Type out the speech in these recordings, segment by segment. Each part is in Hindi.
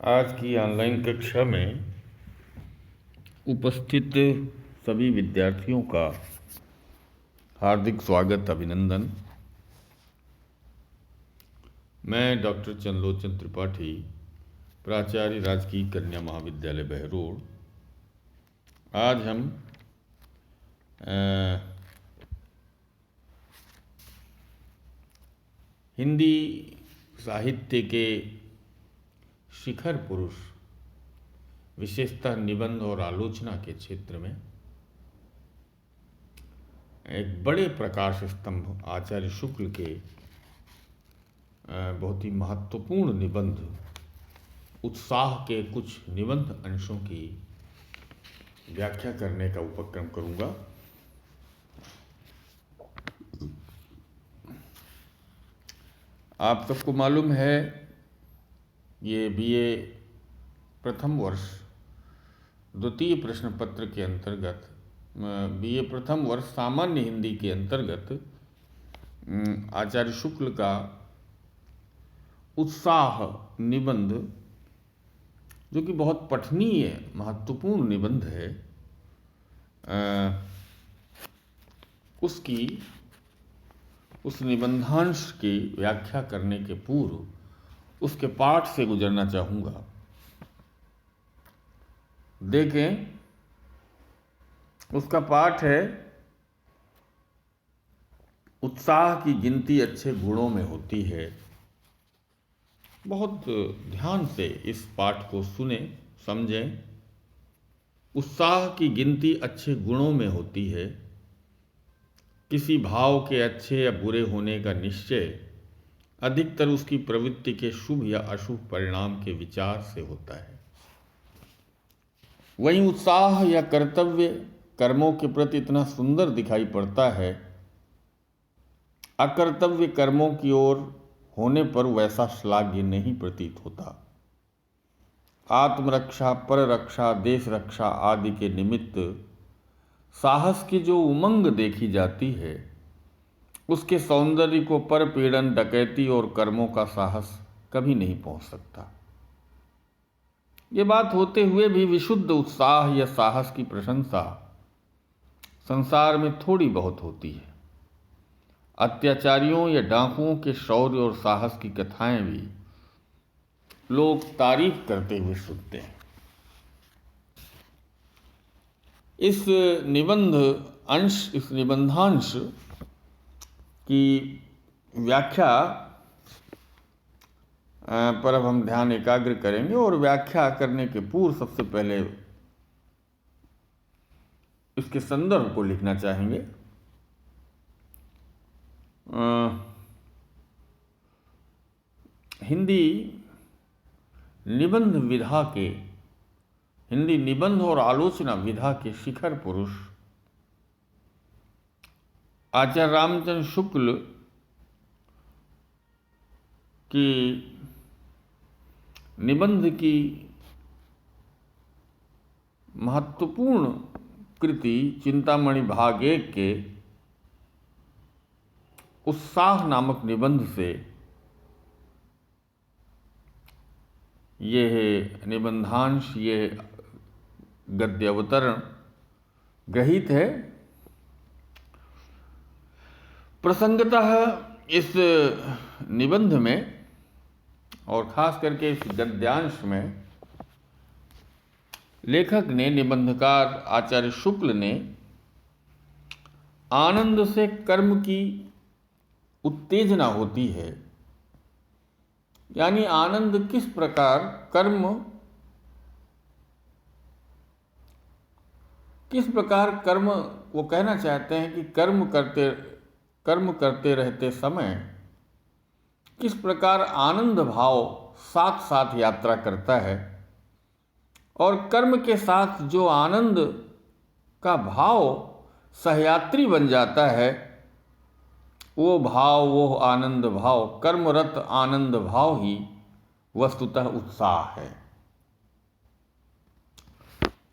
आज की ऑनलाइन कक्षा में उपस्थित सभी विद्यार्थियों का हार्दिक स्वागत अभिनंदन। मैं डॉक्टर चंद्रलोचन त्रिपाठी, प्राचार्य राजकीय कन्या महाविद्यालय बहरोड। आज हम हिंदी साहित्य के शिखर पुरुष, विशेषतः निबंध और आलोचना के क्षेत्र में एक बड़े प्रकाश स्तंभ आचार्य शुक्ल के बहुत ही महत्वपूर्ण निबंध उत्साह के कुछ निबंध अंशों की व्याख्या करने का उपक्रम करूंगा। आप सबको मालूम है, ये बीए प्रथम वर्ष द्वितीय प्रश्न पत्र के अंतर्गत, बीए प्रथम वर्ष सामान्य हिंदी के अंतर्गत आचार्य शुक्ल का उत्साह निबंध, जो कि बहुत पठनीय महत्वपूर्ण निबंध है, उस निबंधांश की व्याख्या करने के पूर्व उसके पाठ से गुजरना चाहूँगा। देखें, उसका पाठ है, उत्साह की गिनती अच्छे गुणों में होती है। बहुत ध्यान से इस पाठ को सुने, समझें। उत्साह की गिनती अच्छे गुणों में होती है। किसी भाव के अच्छे या बुरे होने का निश्चय अधिकतर उसकी प्रवृत्ति के शुभ या अशुभ परिणाम के विचार से होता है। वहीं उत्साह या कर्तव्य कर्मों के प्रति इतना सुंदर दिखाई पड़ता है, अकर्तव्य कर्मों की ओर होने पर वैसा श्लाघ्य नहीं प्रतीत होता। आत्मरक्षा, पररक्षा, देश रक्षा आदि के निमित्त साहस की जो उमंग देखी जाती है, उसके सौंदर्य को परपीड़न, डकैती और कर्मों का साहस कभी नहीं पहुंच सकता। ये बात होते हुए भी विशुद्ध उत्साह या साहस की प्रशंसा संसार में थोड़ी बहुत होती है। अत्याचारियों या डाकुओं के शौर्य और साहस की कथाएं भी लोग तारीफ करते हुए सुनते हैं। इस निबंधांश की व्याख्या पर अब हम ध्यान एकाग्र करेंगे, और व्याख्या करने के पूर्व सबसे पहले इसके संदर्भ को लिखना चाहेंगे। हिंदी निबंध विधा के, हिंदी निबंध और आलोचना विधा के शिखर पुरुष आचार्य रामचंद्र शुक्ल की निबंध की महत्वपूर्ण कृति चिंतामणि भाग 1 के उत्साह नामक निबंध से यह निबंधांश, यह गद्य अवतरण गृहीत है। प्रसंगतः इस निबंध में और खास करके इस गद्यांश में लेखक ने, निबंधकार आचार्य शुक्ल ने, आनंद से कर्म की उत्तेजना होती है, यानी आनंद किस प्रकार कर्म वो कहना चाहते हैं कि कर्म करते रहते समय किस प्रकार आनंद भाव साथ साथ यात्रा करता है, और कर्म के साथ जो आनंद का भाव सहयात्री बन जाता है, वो भाव, वो आनंद भाव, कर्मरत आनंद भाव ही वस्तुतः उत्साह है।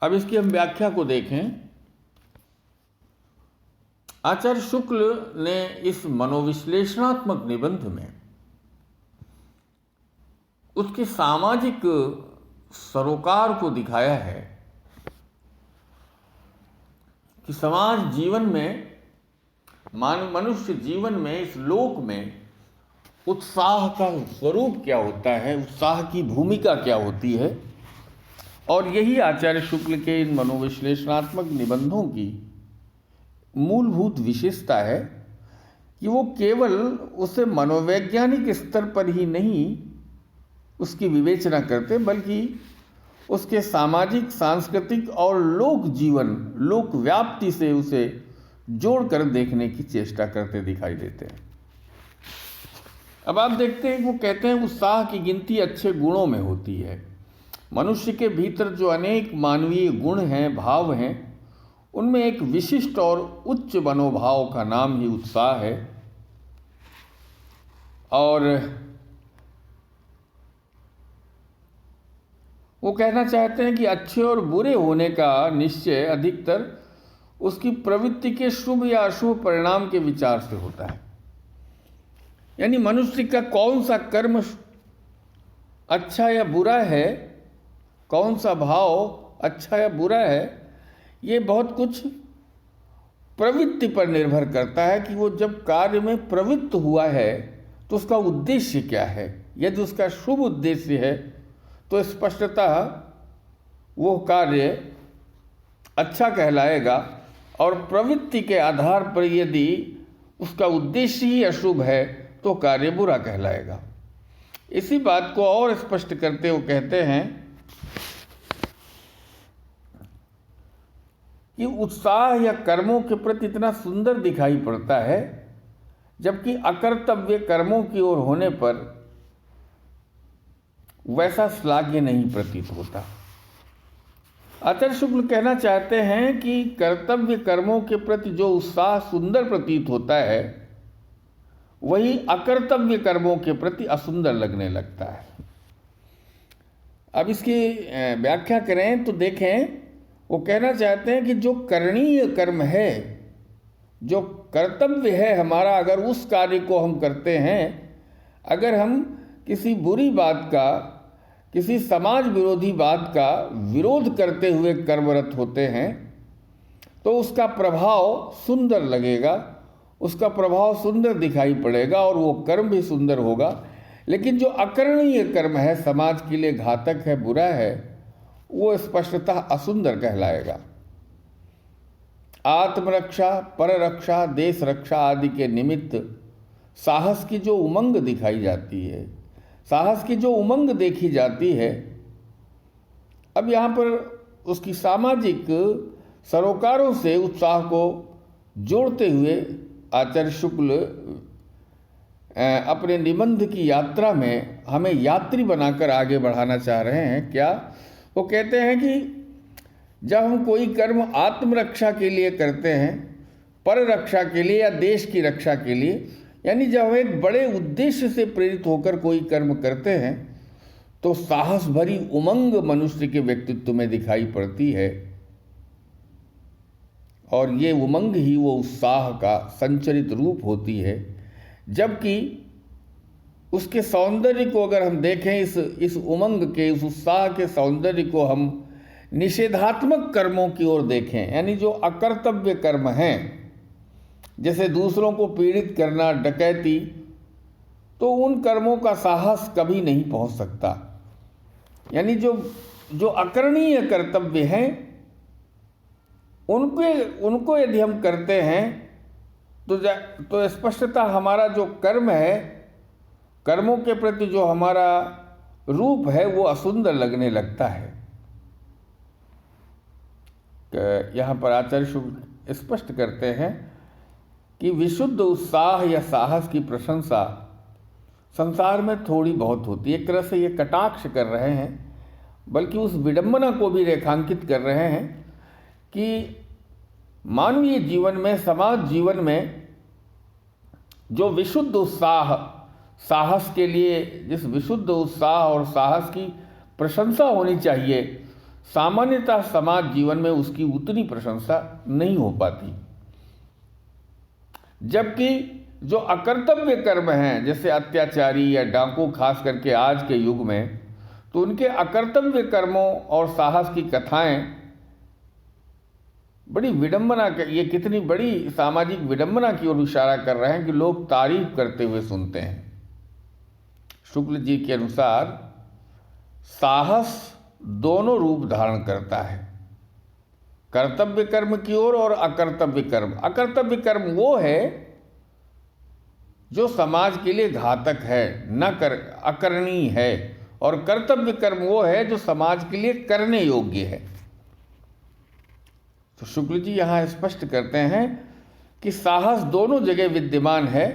अब इसकी हम व्याख्या को देखें। आचार्य शुक्ल ने इस मनोविश्लेषणात्मक निबंध में उसके सामाजिक सरोकार को दिखाया है कि समाज जीवन में, मनुष्य जीवन में, इस लोक में उत्साह का स्वरूप क्या होता है, उत्साह की भूमिका क्या होती है। और यही आचार्य शुक्ल के इन मनोविश्लेषणात्मक निबंधों की मूलभूत विशेषता है कि वो केवल उसे मनोवैज्ञानिक स्तर पर ही नहीं उसकी विवेचना करते, बल्कि उसके सामाजिक, सांस्कृतिक और लोक जीवन, लोक व्याप्ति से उसे जोड़कर देखने की चेष्टा करते दिखाई देते हैं। अब आप देखते हैं, वो कहते हैं उत्साह की गिनती अच्छे गुणों में होती है। मनुष्य के भीतर जो अनेक मानवीय गुण हैं, भाव हैं, उनमें एक विशिष्ट और उच्च मनोभाव का नाम ही उत्साह है। और वो कहना चाहते हैं कि अच्छे और बुरे होने का निश्चय अधिकतर उसकी प्रवृत्ति के शुभ या अशुभ परिणाम के विचार से होता है। यानी मनुष्य का कौन सा कर्म अच्छा या बुरा है, कौन सा भाव अच्छा या बुरा है, ये बहुत कुछ प्रवृत्ति पर निर्भर करता है कि वो जब कार्य में प्रवृत्त हुआ है तो उसका उद्देश्य क्या है। यदि उसका शुभ उद्देश्य है तो स्पष्टतः वो कार्य अच्छा कहलाएगा, और प्रवृत्ति के आधार पर यदि उसका उद्देश्य ही अशुभ है तो कार्य बुरा कहलाएगा। इसी बात को और स्पष्ट करते हुए कहते हैं कि उत्साह या कर्मों के प्रति इतना सुंदर दिखाई पड़ता है, जबकि अकर्तव्य कर्मों की ओर होने पर वैसा श्लाघ्य नहीं प्रतीत होता। आचार्य शुक्ल कहना चाहते हैं कि कर्तव्य कर्मों के प्रति जो उत्साह सुंदर प्रतीत होता है, वही अकर्तव्य कर्मों के प्रति असुंदर लगने लगता है। अब इसकी व्याख्या करें तो देखें, वो कहना चाहते हैं कि जो करणीय कर्म है, जो कर्तव्य है हमारा, अगर उस कार्य को हम करते हैं, अगर हम किसी बुरी बात का, किसी समाज विरोधी बात का विरोध करते हुए कर्मरत होते हैं, तो उसका प्रभाव सुंदर लगेगा, उसका प्रभाव सुंदर दिखाई पड़ेगा और वो कर्म भी सुंदर होगा। लेकिन जो अकरणीय कर्म है, समाज के लिए घातक है, बुरा है, वो स्पष्टतः असुंदर कहलाएगा। आत्मरक्षा, पररक्षा, देश रक्षा आदि के निमित्त साहस की जो उमंग दिखाई जाती है, साहस की जो उमंग देखी जाती है, अब यहाँ पर उसकी सामाजिक सरोकारों से उत्साह को जोड़ते हुए आचार्य शुक्ल अपने निबंध की यात्रा में हमें यात्री बनाकर आगे बढ़ाना चाह रहे हैं। क्या वो कहते हैं कि जब हम कोई कर्म आत्मरक्षा के लिए करते हैं, पर रक्षा के लिए या देश की रक्षा के लिए, यानी जब हम एक बड़े उद्देश्य से प्रेरित होकर कोई कर्म करते हैं, तो साहस भरी उमंग मनुष्य के व्यक्तित्व में दिखाई पड़ती है, और ये उमंग ही वो उत्साह का संचरित रूप होती है। जबकि उसके सौंदर्य को अगर हम देखें, इस उमंग के, इस उत्साह के सौंदर्य को हम निषेधात्मक कर्मों की ओर देखें, यानी जो अकर्तव्य कर्म हैं, जैसे दूसरों को पीड़ित करना, डकैती, तो उन कर्मों का साहस कभी नहीं पहुंच सकता। यानी जो अकरणीय कर्तव्य हैं, उनको यदि हम करते हैं तो स्पष्टतः हमारा जो कर्म है, कर्मों के प्रति जो हमारा रूप है, वो असुंदर लगने लगता है। यहाँ पर आचार्य शुक्ल स्पष्ट करते हैं कि विशुद्ध उत्साह या साहस की प्रशंसा संसार में थोड़ी बहुत होती है। एक तरह से ये कटाक्ष कर रहे हैं, बल्कि उस विडंबना को भी रेखांकित कर रहे हैं कि मानवीय जीवन में, समाज जीवन में जो विशुद्ध उत्साह, साहस के लिए जिस विशुद्ध उत्साह और साहस की प्रशंसा होनी चाहिए, सामान्यतः समाज जीवन में उसकी उतनी प्रशंसा नहीं हो पाती। जबकि जो अकर्तव्य कर्म हैं, जैसे अत्याचारी या डाकू, खास करके आज के युग में, तो उनके अकर्तव्य कर्मों और साहस की कथाएं बड़ी विडंबना, ये कितनी बड़ी सामाजिक विडंबना की ओर इशारा कर रहे हैं कि लोग तारीफ करते हुए सुनते हैं। शुक्ल जी के अनुसार साहस दोनों रूप धारण करता है, कर्तव्य कर्म की ओर और अकर्तव्य कर्म। अकर्तव्य कर्म वो है जो समाज के लिए घातक है, अकरणीय है, और कर्तव्य कर्म वो है जो समाज के लिए करने योग्य है। तो शुक्ल जी यहाँ स्पष्ट करते हैं कि साहस दोनों जगह विद्यमान है,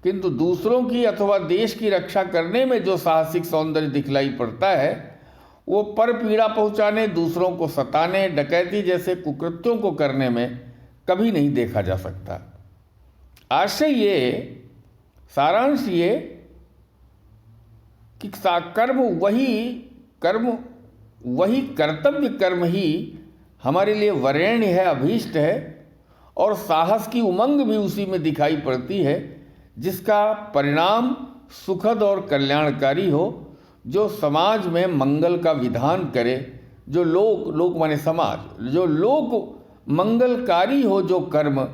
किंतु दूसरों की अथवा देश की रक्षा करने में जो साहसिक सौंदर्य दिखलाई पड़ता है वो पर पीड़ा पहुंचाने, दूसरों को सताने, डकैती जैसे कुकृत्यों को करने में कभी नहीं देखा जा सकता। आशय ये, सारांश ये कि वही कर्तव्य कर्म ही हमारे लिए वरेण्य है, अभीष्ट है, और साहस की उमंग भी उसी में दिखाई पड़ती है जिसका परिणाम सुखद और कल्याणकारी हो, जो समाज में मंगल का विधान करे, जो लोक माने समाज, जो लोक मंगलकारी हो जो कर्म,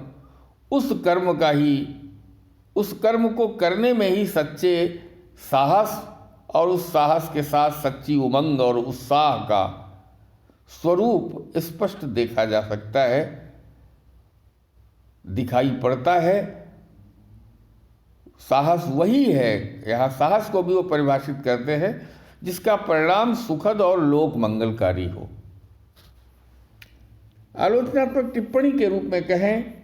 उस कर्म को करने में ही सच्चे साहस और उस साहस के साथ सच्ची उमंग और उत्साह का स्वरूप स्पष्ट देखा जा सकता है, दिखाई पड़ता है। साहस वही है, यहाँ साहस को भी वो परिभाषित करते हैं जिसका परिणाम सुखद और लोक मंगलकारी हो। आलोचनात्मक टिप्पणी के रूप में कहें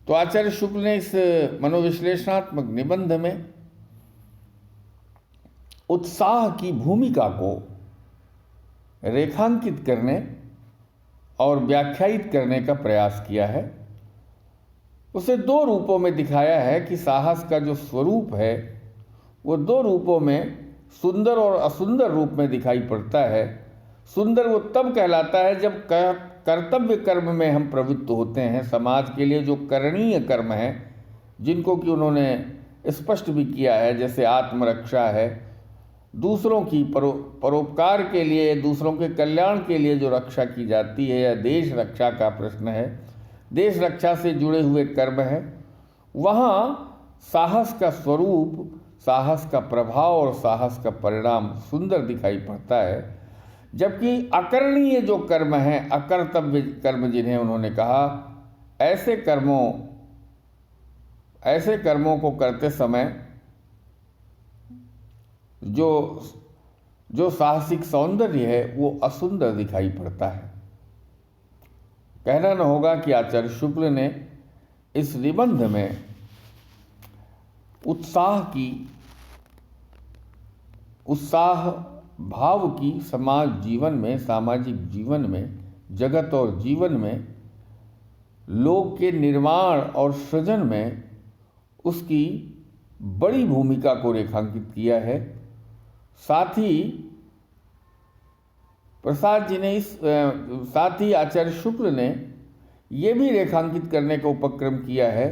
तो आचार्य शुक्ल ने इस मनोविश्लेषणात्मक निबंध में उत्साह की भूमिका को रेखांकित करने और व्याख्यायित करने का प्रयास किया है। उसे दो रूपों में दिखाया है कि साहस का जो स्वरूप है वो दो रूपों में, सुंदर और असुंदर रूप में दिखाई पड़ता है। सुंदर वो तब कहलाता है जब कर्तव्य कर्म में हम प्रवृत्त होते हैं, समाज के लिए जो करणीय कर्म हैं, जिनको कि उन्होंने स्पष्ट भी किया है, जैसे आत्मरक्षा है, दूसरों की परोपकार के लिए, दूसरों के कल्याण के लिए जो रक्षा की जाती है, या देश रक्षा का प्रश्न है, देश रक्षा से जुड़े हुए कर्म है, वहाँ साहस का स्वरूप, साहस का प्रभाव और साहस का परिणाम सुंदर दिखाई पड़ता है। जबकि अकरणीय जो कर्म हैं, अकर्तव्य कर्म जिन्हें उन्होंने कहा, ऐसे कर्मों को करते समय जो साहसिक सौंदर्य है वो असुंदर दिखाई पड़ता है। कहना न होगा कि आचार्य शुक्ल ने इस निबंध में उत्साह भाव की समाज जीवन में, सामाजिक जीवन में, जगत और जीवन में, लोक के निर्माण और सृजन में उसकी बड़ी भूमिका को रेखांकित किया है। साथ ही आचार्य शुक्ल ने ये भी रेखांकित करने का उपक्रम किया है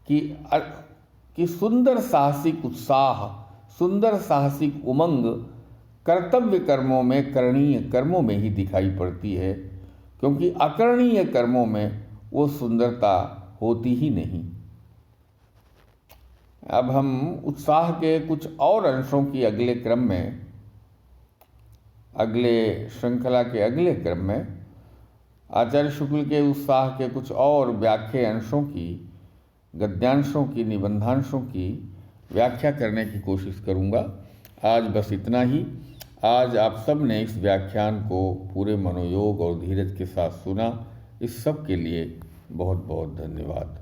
कि सुंदर साहसिक उत्साह, सुंदर साहसिक उमंग कर्तव्य कर्मों में, करणीय कर्मों में ही दिखाई पड़ती है, क्योंकि अकरणीय कर्मों में वो सुंदरता होती ही नहीं। अब हम उत्साह के कुछ और अंशों की अगले श्रृंखला के अगले क्रम में आचार्य शुक्ल के उत्साह के कुछ और व्याख्या अंशों की, गद्यांशों की, निबंधांशों की व्याख्या करने की कोशिश करूंगा। आज बस इतना ही। आज आप सब ने इस व्याख्यान को पूरे मनोयोग और धीरज के साथ सुना। इस सब के लिए बहुत बहुत धन्यवाद।